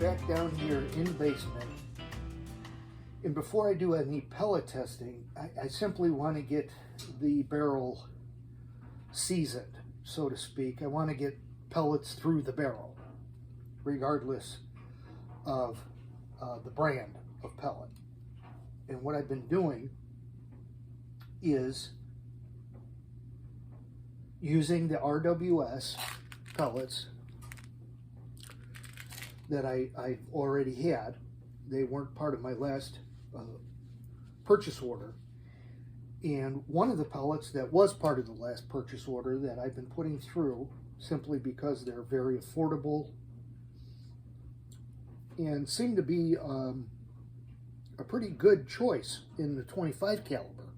back down here in the basement, and before I do any pellet testing, I simply want to get the barrel seasoned, so to speak. I want to get pellets through the barrel, regardless of the brand of pellet. And what I've been doing is using the RWS pellets that I've already had. They weren't part of my last purchase order. And one of the pellets that was part of the last purchase order that I've been putting through simply because they're very affordable and seem to be a pretty good choice in the 25 caliber,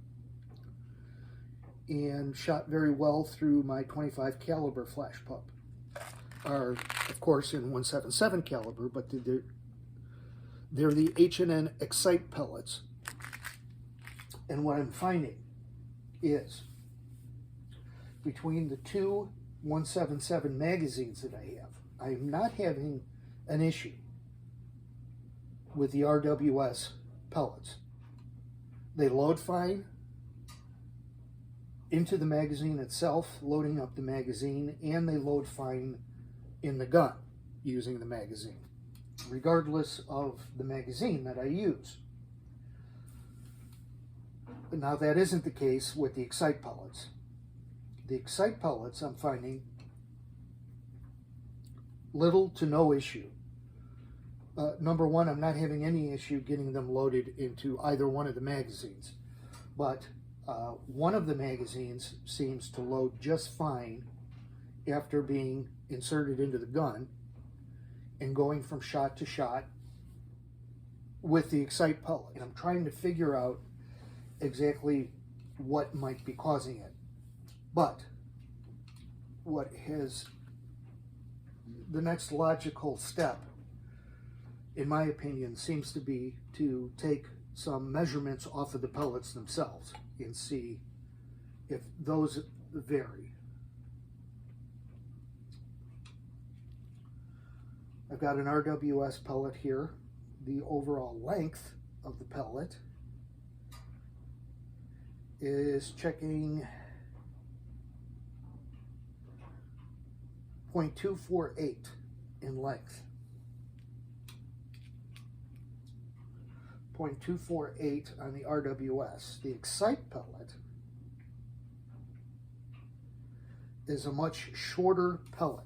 and shot very well through my 25 caliber Flashpup. Are of course in 177 caliber, but they're the H&N Excite pellets. And what I'm finding is, between the two 177 magazines that I have, I'm not having an issue with the RWS pellets. They load fine into the magazine itself, loading up the magazine, and they load fine in the gun using the magazine, regardless of the magazine that I use. But now that isn't the case with the Excite pellets. The Excite pellets, I'm finding little to no issue. Number one, I'm not having any issue getting them loaded into either one of the magazines, but one of the magazines seems to load just fine after being inserted into the gun and going from shot to shot with the Excite pellet. And I'm trying to figure out exactly what might be causing it. But what has the next logical step, in my opinion, seems to be to take some measurements off of the pellets themselves and see if those vary. I've got an RWS pellet here. The overall length of the pellet is checking 0.248 in length. 0.248 on the RWS. The Excite pellet is a much shorter pellet.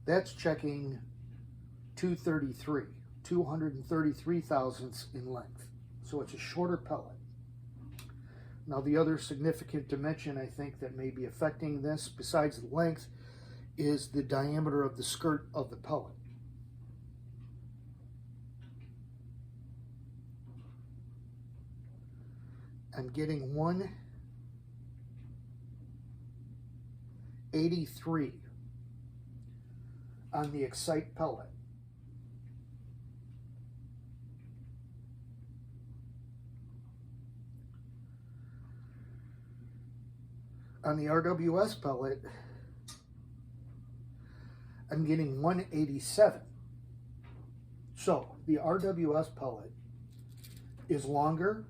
That's checking 233 thousandths in length. So it's a shorter pellet. Now the other significant dimension I think that may be affecting this, besides the length, is the diameter of the skirt of the pellet. I'm getting 183 on the Excite pellet. On the RWS pellet, I'm getting 187. So the RWS pellet is longer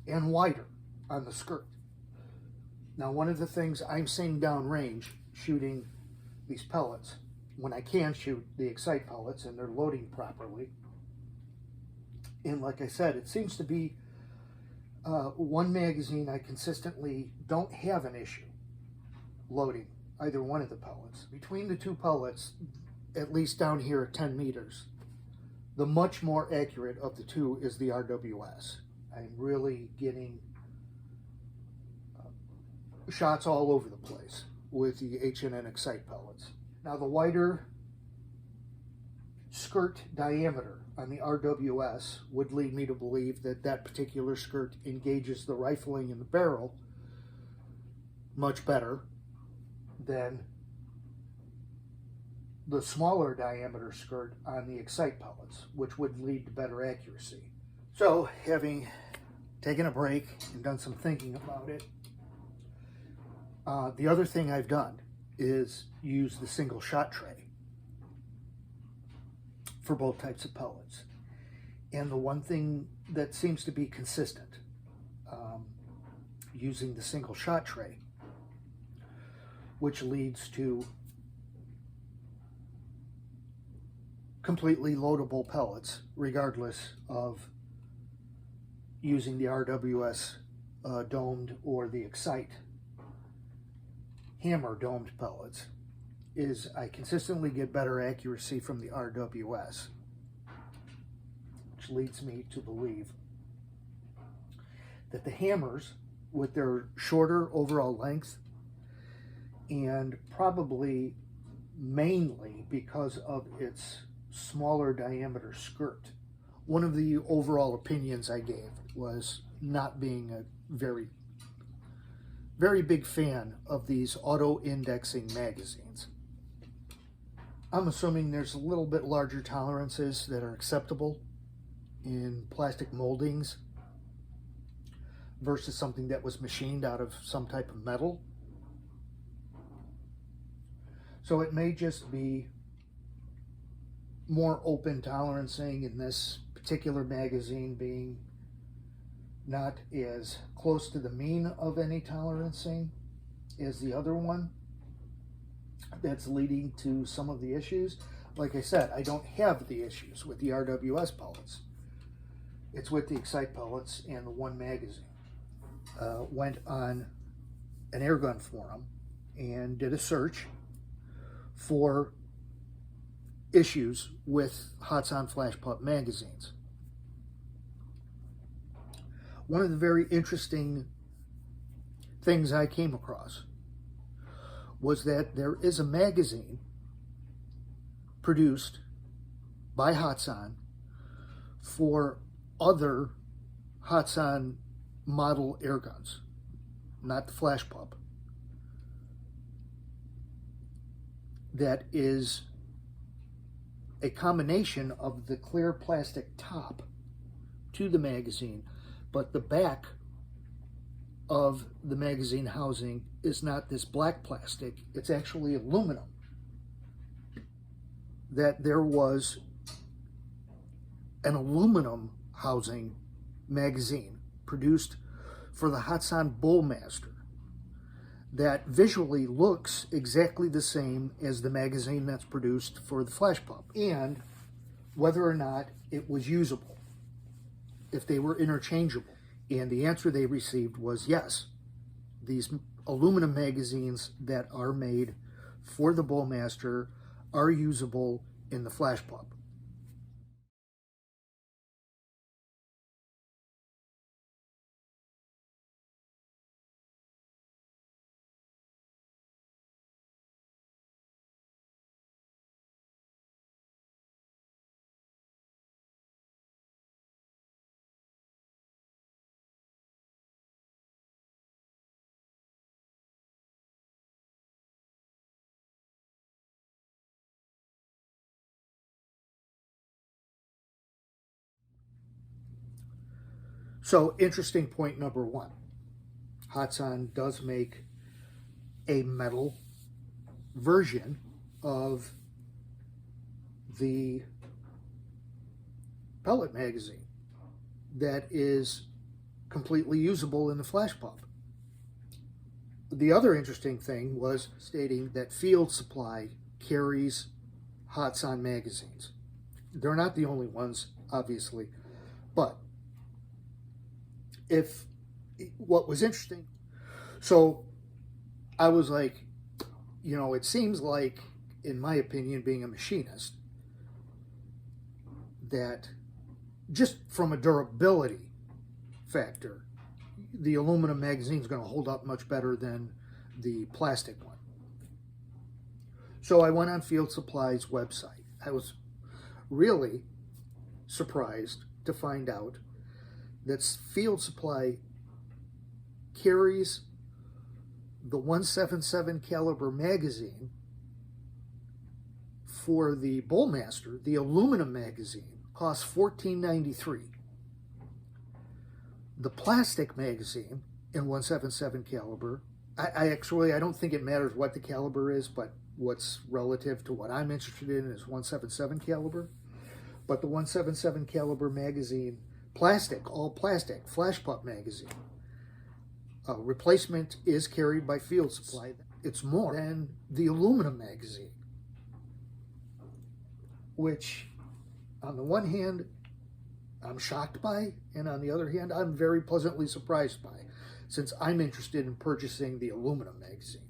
and wider on the skirt. Now, one of the things I'm seeing downrange shooting these pellets, when I can shoot the Excite pellets and they're loading properly, and like I said, it seems to be one magazine I consistently don't have an issue loading either one of the pellets. Between the two pellets, at least down here at 10 meters, the much more accurate of the two is the RWS. I'm really getting shots all over the place with the H&N Excite pellets. Now the wider skirt diameter on the RWS would lead me to believe that that particular skirt engages the rifling in the barrel much better than the smaller diameter skirt on the Excite pellets, which would lead to better accuracy. So, having taken a break and done some thinking about it, the other thing I've done is use the single shot tray. for both types of pellets. And the one thing that seems to be consistent, using the single shot tray, which leads to completely loadable pellets, regardless of using the RWS domed or the Excite hammer domed pellets, is I consistently get better accuracy from the RWS, which leads me to believe that the hammers, with their shorter overall length, and probably mainly because of its smaller diameter skirt. One of the overall opinions I gave was not being a very big fan of these auto-indexing magazines. I'm assuming there's a little bit larger tolerances that are acceptable in plastic moldings versus something that was machined out of some type of metal. So it may just be more open tolerancing in this particular magazine being not as close to the mean of any tolerancing as the other one, that's leading to some of the issues. Like I said, I don't have the issues with the RWS pellets. It's with the Excite pellets and the one magazine. Went on an airgun forum and did a search for issues with Hatsan Flashpup magazines. One of the very interesting things I came across was that there is a magazine produced by Hatsan for other Hatsan model airguns, not the Flashpup, that is a combination of the clear plastic top to the magazine, but the back of the magazine housing is not this black plastic, it's actually aluminum. That there was an aluminum housing magazine produced for the Hatsan Bullmaster that visually looks exactly the same as the magazine that's produced for the Flashpup, and whether or not it was usable, if they were interchangeable. And the answer they received was yes. These aluminum magazines that are made for the Bullmaster are usable in the Flashpup. So, interesting point number one. Hatsan does make a metal version of the pellet magazine that is completely usable in the Flashpup. The other interesting thing was stating that Field Supply carries Hatsan magazines. They're not the only ones, obviously, but what was interesting, so I was like, it seems like, in my opinion, being a machinist, that just from a durability factor, the aluminum magazine is going to hold up much better than the plastic one. So I went on Field Supply's website. I was really surprised to find out that Field Supply carries the 177 caliber magazine for the Bullmaster. The aluminum magazine costs $14.93. The plastic magazine in 177 caliber, I don't think it matters what the caliber is, but what's relative to what I'm interested in is 177 caliber. but the 177 caliber magazine, plastic, all plastic, Flashpup magazine, replacement is carried by Field Supply. It's more than the aluminum magazine, which on the one hand, I'm shocked by, and on the other hand, I'm very pleasantly surprised by, since I'm interested in purchasing the aluminum magazine,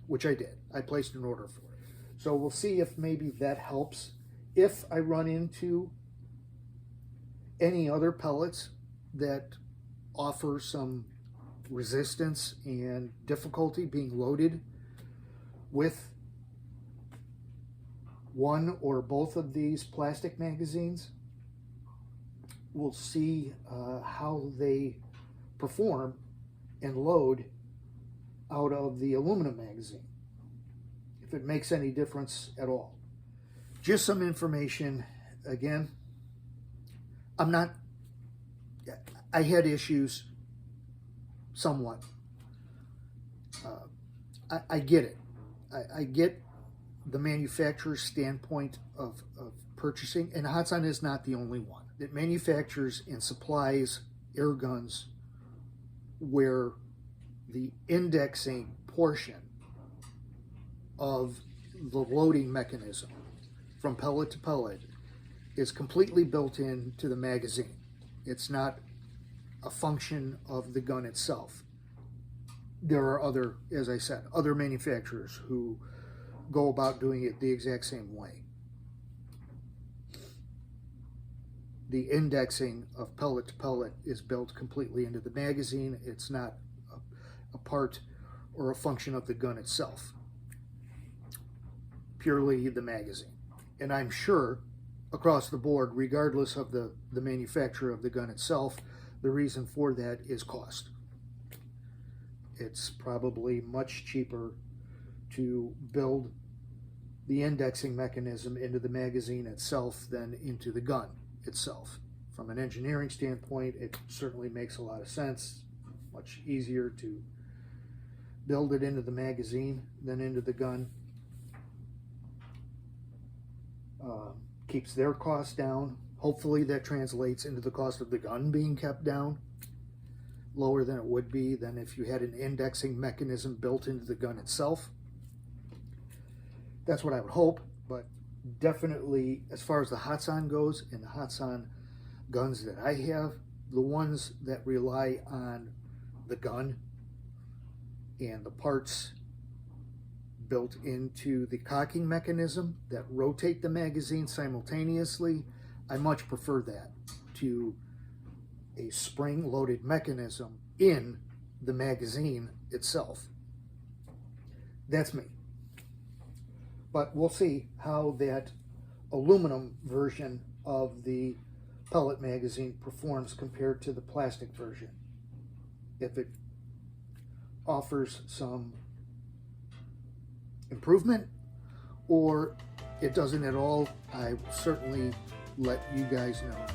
which I did. I placed an order for it. So we'll see if maybe that helps. If I run into any other pellets that offer some resistance and difficulty being loaded with one or both of these plastic magazines, we'll see how they perform and load out of the aluminum magazine, if it makes any difference at all. Just some information. Again, I had issues somewhat. I get it. I get the manufacturer's standpoint of purchasing, and Hatsan is not the only one that manufactures and supplies air guns where the indexing portion of the loading mechanism from pellet to pellet is completely built into the magazine. It's not a function of the gun itself. There are other, as I said, other manufacturers who go about doing it the exact same way. The indexing of pellet to pellet is built completely into the magazine. It's not a part or a function of the gun itself. Purely the magazine. And I'm sure across the board, regardless of the manufacturer of the gun itself, the reason for that is cost. It's probably much cheaper to build the indexing mechanism into the magazine itself than into the gun itself. From an engineering standpoint, it certainly makes a lot of sense. Much easier to build it into the magazine than into the gun. Keeps their costs down. Hopefully that translates into the cost of the gun being kept down, lower than it would be than if you had an indexing mechanism built into the gun itself. That's what I would hope, but definitely as far as the Hatsan goes, and the Hatsan guns that I have, the ones that rely on the gun and the parts built into the cocking mechanism that rotate the magazine simultaneously, I much prefer that to a spring-loaded mechanism in the magazine itself. That's me. But we'll see how that aluminum version of the pellet magazine performs compared to the plastic version. If it offers some improvement or it doesn't at all, I will certainly let you guys know.